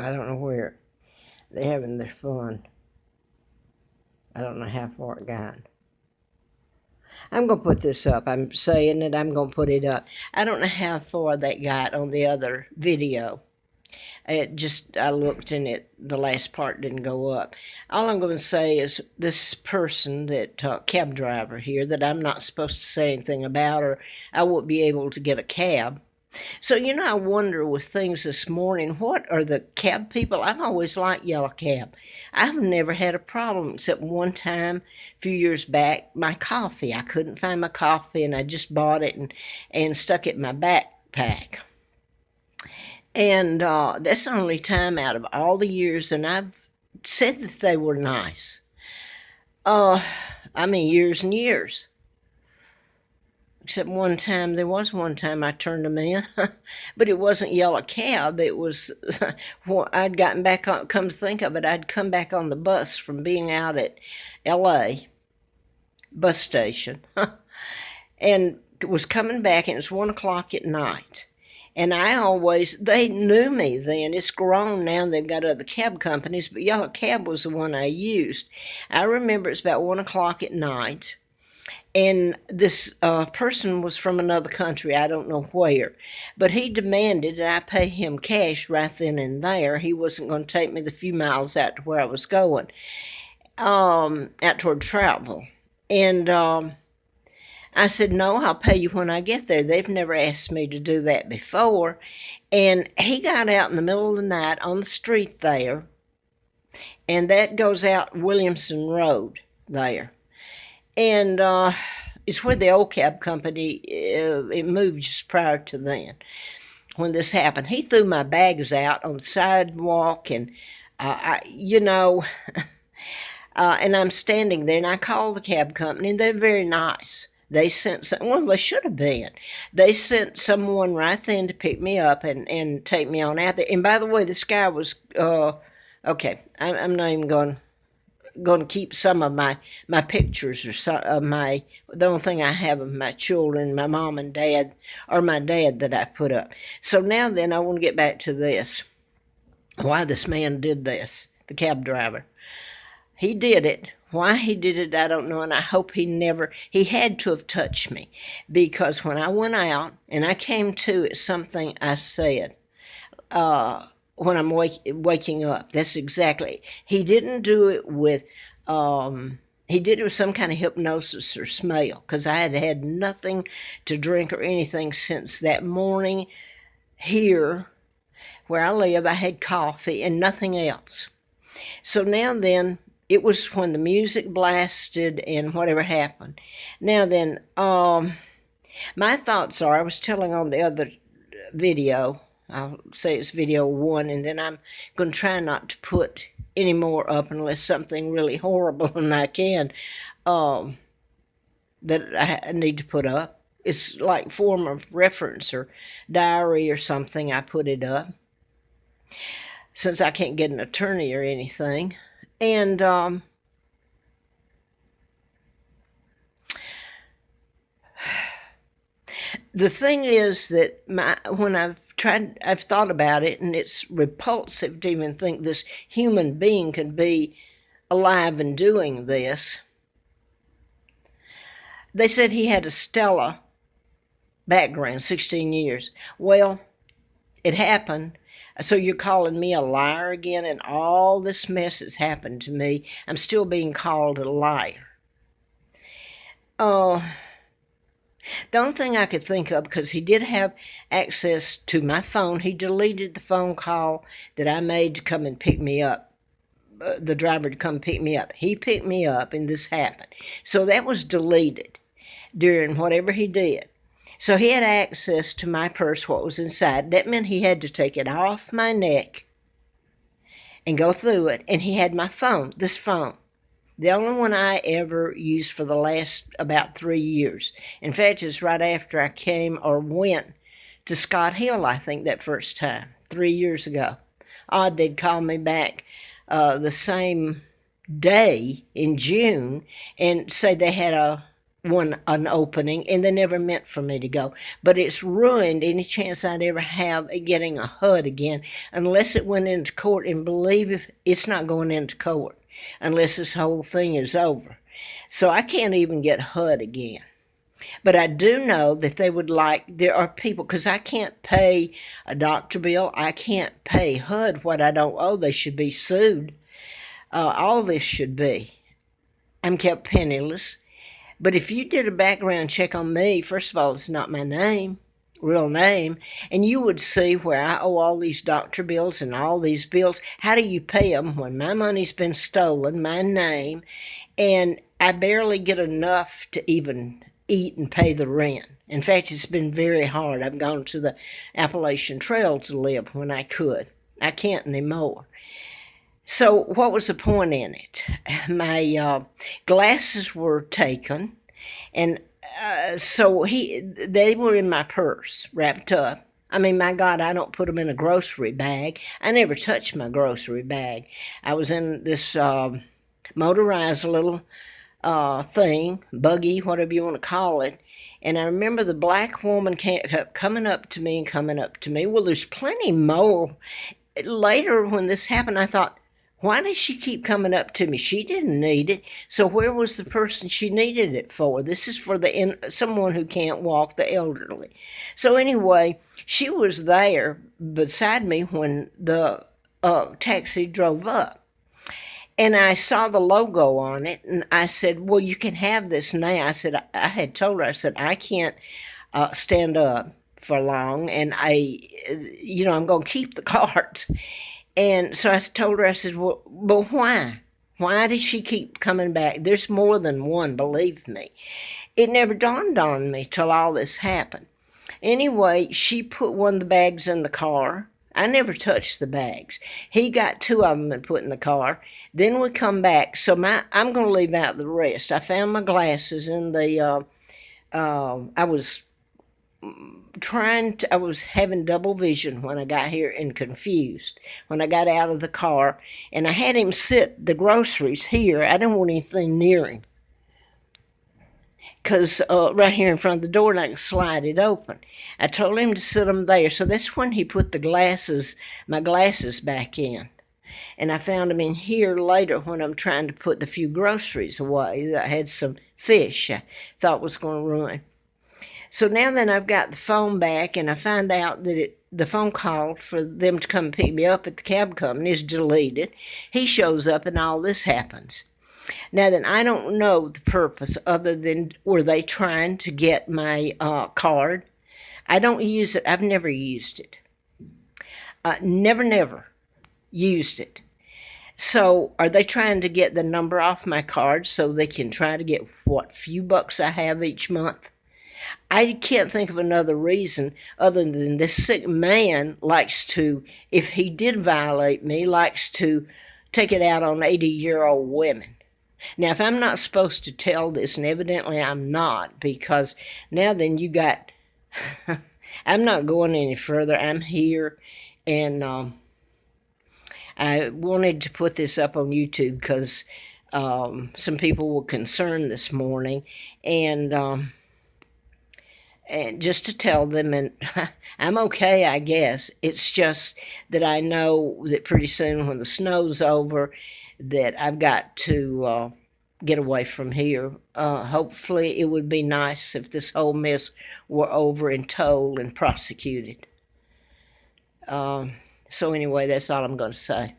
I don't know where. They're having their fun. I don't know how far it got. I'm going to put this up. I'm saying that I'm going to put it up. I don't know how far that got on the other video. I looked and the last part didn't go up. All I'm going to say is this person cab driver here, that I'm not supposed to say anything about, or I won't be able to get a cab. So, I wonder with things this morning, what are the cab people? I've always liked Yellow Cab. I've never had a problem except one time a few years back, my coffee. I couldn't find my coffee and I just bought it and stuck it in my backpack. And that's the only time out of all the years, and I've said that they were nice. Years and years. Except there was one time I turned them in, but it wasn't Yellow Cab. It was, I'd gotten back on, come to think of it, I'd come back on the bus from being out at LA bus station and was coming back, and it was 1 o'clock at night. And they knew me then. It's grown now, they've got other cab companies, but Yellow Cab was the one I used. I remember it's about 1 o'clock at night, and this person was from another country, I don't know where, but he demanded that I pay him cash right then and there. He wasn't going to take me the few miles out to where I was going, out toward travel. And I said, no, I'll pay you when I get there. They've never asked me to do that before. And he got out in the middle of the night on the street there, and that goes out Williamson Road there. And it's where the old cab company, it moved just prior to then, when this happened. He threw my bags out on the sidewalk, and, and I'm standing there, and I called the cab company, and they're very nice. They sent they should have been. They sent someone right then to pick me up and take me on out there. And by the way, this guy was, okay, I'm not even going to keep some of my pictures or the only thing I have of my children, my mom and dad, or my dad that I put up. So now then, I want to get back to this. Why this man did this, the cab driver. He did it. Why he did it, I don't know, and I hope he had to have touched me, because when I went out and I came to, it's something I said when I'm waking up. That's exactly. He didn't do it with, he did it with some kind of hypnosis or smell, because I had had nothing to drink or anything since that morning. Here, where I live, I had coffee and nothing else. So now then, it was when the music blasted and whatever happened. Now then, my thoughts are, I was telling on the other video, I'll say it's video 1, and then I'm going to try not to put any more up unless something really horrible and I can, that I need to put up. It's like form of reference or diary or something. I put it up, since I can't get an attorney or anything. And the thing is that when I've thought about it, and it's repulsive to even think this human being could be alive and doing this. They said he had a stellar background, 16 years. Well, it happened. So you're calling me a liar again, and all this mess has happened to me. I'm still being called a liar. The only thing I could think of, because he did have access to my phone, he deleted the phone call that I made to come and pick me up, the driver to come pick me up. He picked me up, and this happened. So that was deleted during whatever he did. So he had access to my purse, what was inside. That meant he had to take it off my neck and go through it. And he had my phone, this phone, the only one I ever used for the last about 3 years. In fact, it's right after I came or went to Scott Hill, I think, that first time, 3 years ago. Odd they'd call me back the same day in June and say they had a an opening, and they never meant for me to go. But it's ruined any chance I'd ever have at getting a HUD again, unless it went into court. And believe if it's not going into court unless this whole thing is over. So I can't even get HUD again. But I do know that they would like, there are people, because I can't pay a doctor bill, I can't pay HUD what I don't owe. They should be sued. All this should be. I'm kept penniless. But if you did a background check on me, first of all, it's not my name, real name, and you would see where I owe all these doctor bills and all these bills. How do you pay them when my money's been stolen, my name, and I barely get enough to even eat and pay the rent? In fact, it's been very hard. I've gone to the Appalachian Trail to live when I could. I can't anymore. So what was the point in it? My glasses were taken, and so they were in my purse, wrapped up. I mean, my God, I don't put them in a grocery bag. I never touched my grocery bag. I was in this motorized little thing, buggy, whatever you want to call it, and I remember the black woman kept coming up to me and coming up to me. Well, there's plenty more. Later, when this happened, I thought, why does she keep coming up to me? She didn't need it. So where was the person she needed it for? This is for someone who can't walk, the elderly. So anyway, she was there beside me when the taxi drove up. And I saw the logo on it, and I said, well, you can have this now. I said, I had told her, I said, I can't stand up for long, and I'm going to keep the card. And so I told her, I said, well, but why? Why does she keep coming back? There's more than one, believe me. It never dawned on me till all this happened. Anyway, she put one of the bags in the car. I never touched the bags. He got two of them and put in the car. Then we come back. So I'm going to leave out the rest. I found my glasses in the, I was having double vision when I got here and confused when I got out of the car, and I had him sit the groceries here. I didn't want anything near him because right here in front of the door, and I can slide it open. I told him to sit them there. So that's when he put my glasses back in. And I found them in here later when I'm trying to put the few groceries away. I had some fish I thought was going to ruin. So now then I've got the phone back, and I find out that the phone call for them to come pick me up at the cab company is deleted. He shows up, and all this happens. Now then, I don't know the purpose other than were they trying to get my card? I don't use it. I've never used it. Never used it. So are they trying to get the number off my card so they can try to get what few bucks I have each month? I can't think of another reason other than this sick man likes to, if he did violate me, likes to take it out on 80-year-old women. Now, if I'm not supposed to tell this, and evidently I'm not, because now then you got, I'm not going any further. I'm here, and I wanted to put this up on YouTube because some people were concerned this morning, and just to tell them, and I'm okay, I guess. It's just that I know that pretty soon when the snow's over that I've got to get away from here. Hopefully it would be nice if this whole mess were over and told and prosecuted. So anyway, that's all I'm going to say.